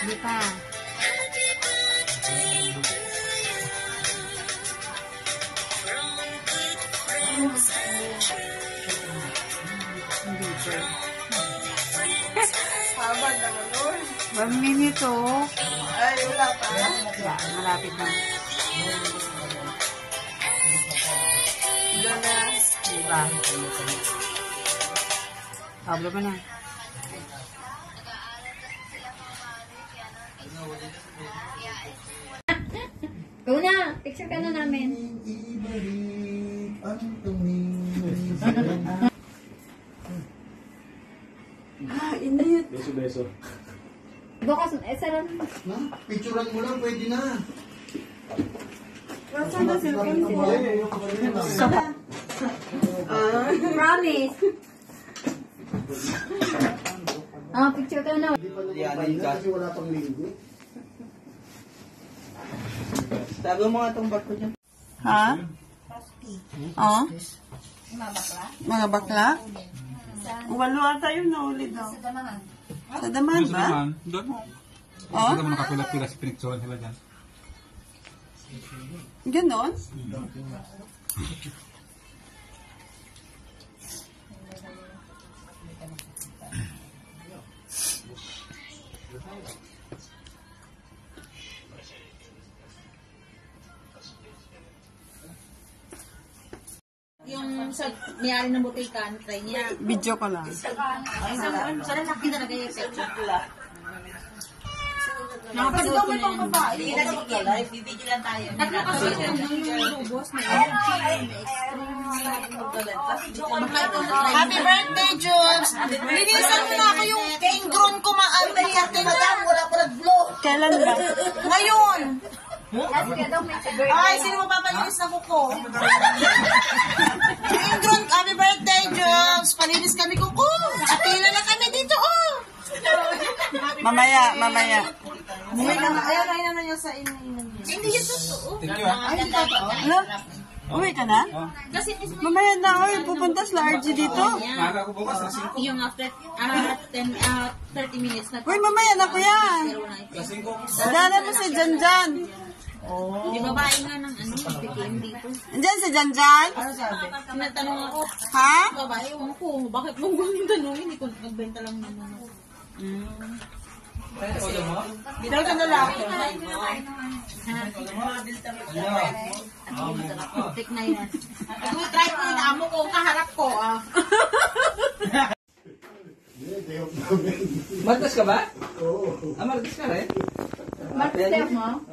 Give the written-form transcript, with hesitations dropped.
Hindi pa. Haba naman nun. 1 minute oh. Ay, wala pa. Malapit na. Diyan na. Diba? Pablo pa na. Go na! Picture ka na namin. Init. Beso-beso. Bukas, sarap. Picturean mo lang, pwede na. Nasaan na cellphone siya? Promise. Picture ka na. Kasi wala pang linggo. Tago mo nga itong barko dyan. Ha? Oh? Mga bakla? Walo ata yun nahuli daw. Sa daman ba? Doon mo. Oh? Hindi mo nakapilat-pilat sa pinicturan sila dyan. Ganon? Yung sa may-ari ng butika, try niya. Video ko lang. Sana nakita na kayo sa picture. Nakapagod ko na yung babae. Hindi na sige, live, video lang tayo. Tatlo kasi yung lubos na yun. Happy birthday, Jules! Linisan mo na ako yung ingrown ko maantay natin. Madam, wala pa nag-blow. Kailan ba? Ngayon! Ay, sino mapapalinis na kuko? Ingrown, happy birthday, Jules! Palinis kami kuko! Apila na kami dito, oh! Mamaya, mamaya. Ayaw na niya sa iniinan niya. Hindi yun totoo. Thank you ah. Ano? Uwi ka na? Kasi mismo Mamaya na ako. Pupunta sa RG dito. Maaga ko bukas na 5. yung after 30 minutes na. Uy, mamaya na ko yan. Alas 5. Dala mo si Janjan. Di babae nga ng ano, magtikim dito. Andyan si Janjan? Ano sabi? Tinatanong ako, Ha? babae, ewan ko, bakit mong gawin tanong? Hindi ko nagbenta lang naman ako. Bitaw ka na lang. Tik na yan. Try ko yung amo ko, kaharap ko. Day off namin. Martes ka ba? Oo. Martes ka rin? Martes mo?